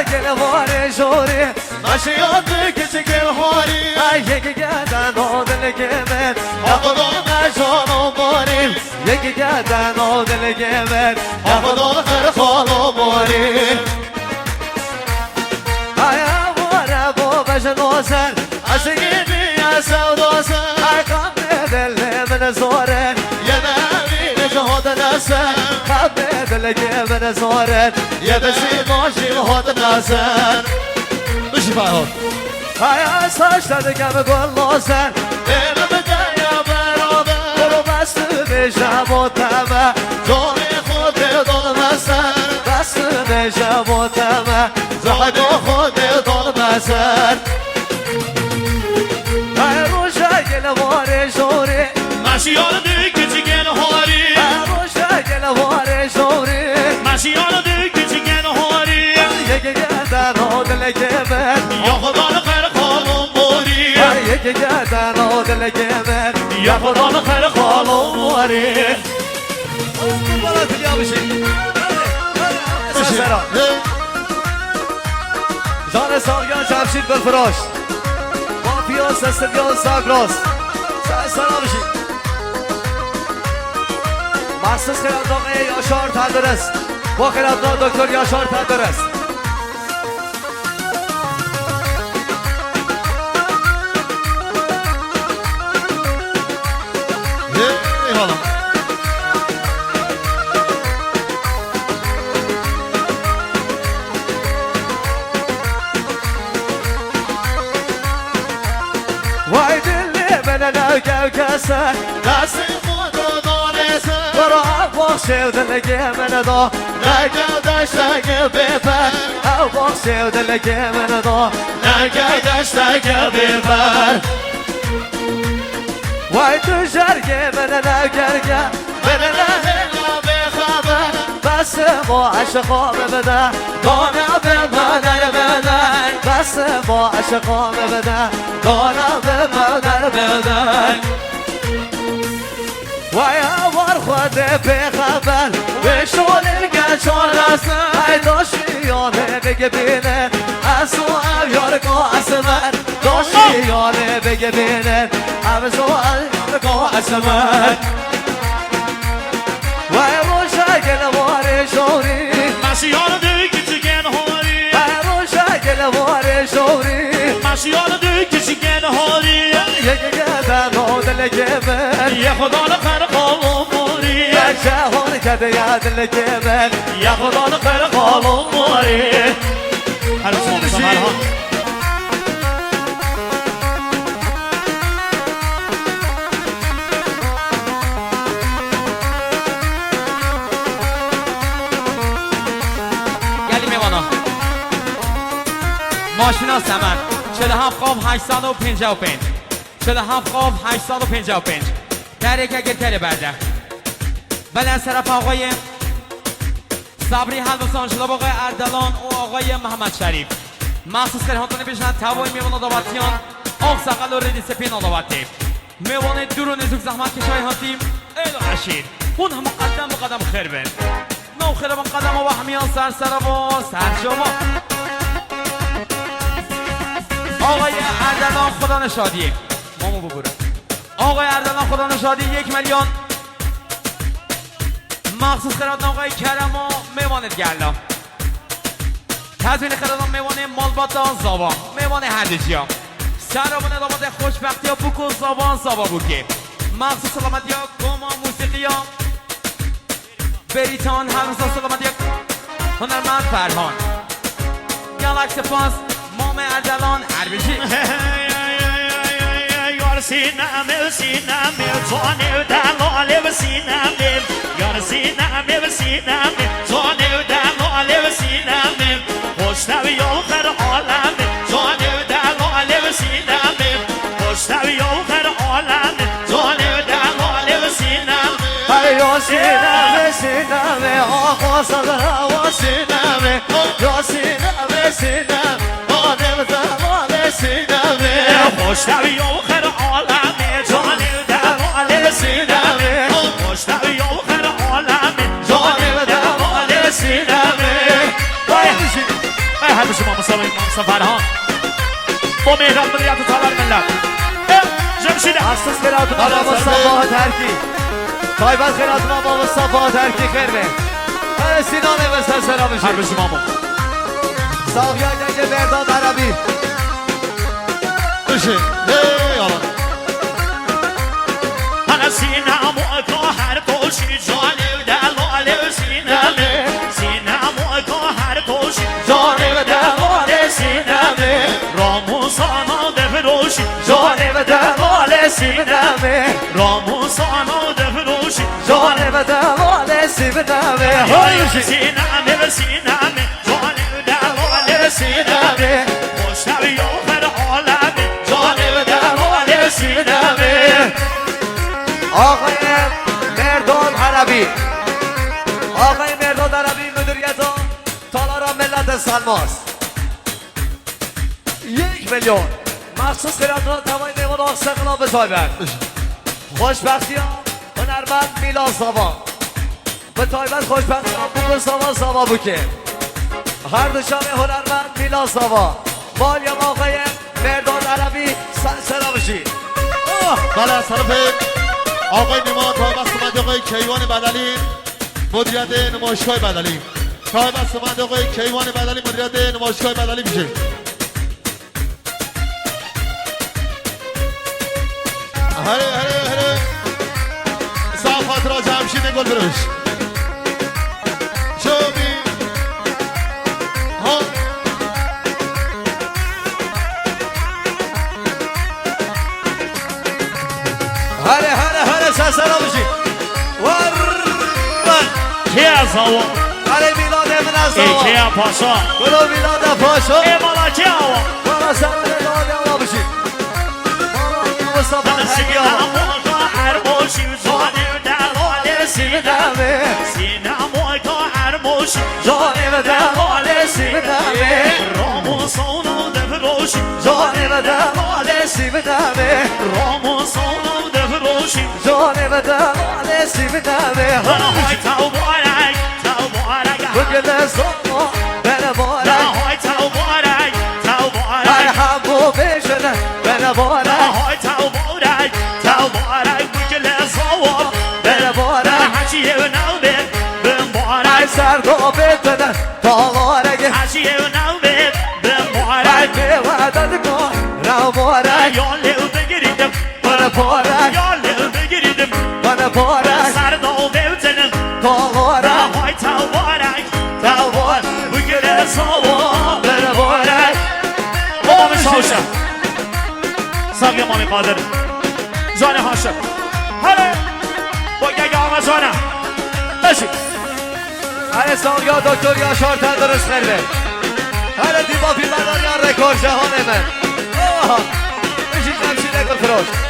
گل واره جوری ماشی یاد کسی گل هاری یکی گردن و دل گمر خدا نجانو باریم یکی گردن و دل گمر خدا خر خالو باریم آیا واره با بجنوزن عشقی یا سودوزن قم دل من زوره یه نبی جهاد نسن قم دل من زوره یه بسی ماشی هاد نسن بشی فرهاد آیا ساش دادگم گل لازن دلم دنیا برابر برو بست بشم و تمه جانی خود دلمسن بست بشم و تمه زحق خود دلمسن آیا روشا گل واره جوری ماشیان دیگه کسی گل هاری روشا گل واره جوری ماشیان دیگه کسی گل هاری یکی گردن و دل گمر یا خدا خیر خالو باری یکی گردن و دل گمر یا خدا خیر خالو باری بالا دنیا بشی جان سالیان جمشید برفراش مافیاس استدیان ساگراس سلام بشی محسوس خیراتنامه یاشار تندرست با خیراتنامه دکتر یاشار تندرست وای دل من نگو کسر دست خود دانسن برا باشه دلگی من دا نگو دشتگ بپر باشه دلگی من دا نگه دشتگ ببر وای تو جرگی من نگرگه من هلا بخبر بس با عشقا ببده دانه به من بده بس با عشقا ببده دانه به من بده وای آوار خود بخبر به شولی گچان است ای داشیانه بگه بینه از او اویار قاسمن داشیانه بگه بینه از او اویار قاسمن وای روشا گل واره جوری ماشیان دیگه کسی گل هاری وای روشا گل واره جوری ماشیان دیگه کسی گل هاری یکی گردن و دل گمر یا خدا خیر خالو باری جهان کده یا دل گمر یا خدا خیر خالو باری هر سوم ها ماشینا سمن 47 خواب 855 47 خواب 855 تحریک اگر تره برده بله از طرف آقای صبری حلبسان جلاب آقای اردلان و آقای محمد شریف مخصوص کرهانتانی بشنن توای میوان آداباتیان آق سقل و ریدی سپین آداباتی میوان دور و نزوک زحمت کشای هاتیم ایل رشید اون هم قدم خیر بین نو خیر بان قدم و وحمیان سر و سر شما آقای اردلان خدا نشادی مامو ببوره آقای اردلان خدا نشادی 1 میلیون مخصوص خیرات آقای کرم و میوانت گرلا تزمین خیرات میوان مالباتا زابان میوان هردجی ها سرابان ادامات خوشبختی ها بکن زابان زابا بوکی مخصوص سلامتی ها گوما موسیقی ها بریتان هرمسا سلامتی ها هنرمند فرهان گالاکس پاس مام اردلان عربیجی یار سینم جانه دلاله سینم یار سینم جانه دلاله سینم خوشنوی آخر عالم جانه دلاله سینم خوشنوی آخر عالم جانه دلاله سینم یا سینم آقا صدر و سینم یا سینم آدم زمان سینم خوشنوی آخر عالم جانه دلاله سینم خوشنوی آخر عالم جانه دلاله سینم امام سفرهان با مهران مدیریت سالار ملت جمشید اساس خیراتون آقا مصطفی ترکی تایبت خیراتون آقا مصطفی ترکی خیر به سینانه مثل سرا هر بشید بشی مامون ساقیا گنگ مرداد عربی بشه هی آقا انا سینم و کهر کوشی جانب دلال سینم سینم و کهر کوشی جانب دمال سینمه راموسانا دفروشی جانب دمال سینمه راموسانا دفروشی جانب دمال سینمه هایشی سینم سینم جانب دلال سینمه مشتبی آخر عالم جانب دمال سینمه آقای مرداد عربی آقای مرداد عربی مدیریت تالارا ملت سلماس 1 میلیون مخصوص خیراتون تمام میوان آقسقلا به تایبت خوشبختی ها هنرمند میلاد ساوا به تایبت خوشبختی ها بوکن ساوا ساوا بوکه هر دو شام هنرمند میلاد ساوا مالیم آقای مرداد عربی سرسرا بشید بله از طرف آقای نیما تای بستمند آقای کیوان بدلی مدیریت نمایشگاه بدلی تای بستمند آقای کیوان بدلی مدیریت نمایشگاه بدلی میشه هره صافت را جمشید گل بروش شومی ها هره سرسرا بشید کی از آوا هره میلاد من از ای آوا کی از پاشا برو میلاد پاشا ای مالا کی آوا برو سر میلاد آوا بشید مالا مصطفی ترکی آوا سینم و هر باشی جانب دلال سینم سینمه سینم و هر باشی جانب دمال سینمه راموسانا دفروشی جانب دمال سینمه راموسانا دفروشی جانب دمال سینمه های توبارک توبارک بگل زما بره باره های توبارک ای توبارک حبو بشنه بره باره های توبارک توبارک بگل زوا بره باره هرچی نو به ای بمبارک سردو بتنه تالارگه هرچی نو به ای بمبارک به وعدت کن رو باره یالو بگیریدم بره باره یالو بگیریدم بره باره سردو بوتنم تالاره های توبارک تالاره بگل زوا بره باره بابا شاشم ساقی امام قادر جان هاشم هره با یک آقا جانم بشید هر ساقیا دکتر یاشار تندرست خیره هر دیبا فیلمدار یا رکورد جهان من بشید نمشید نکن فروش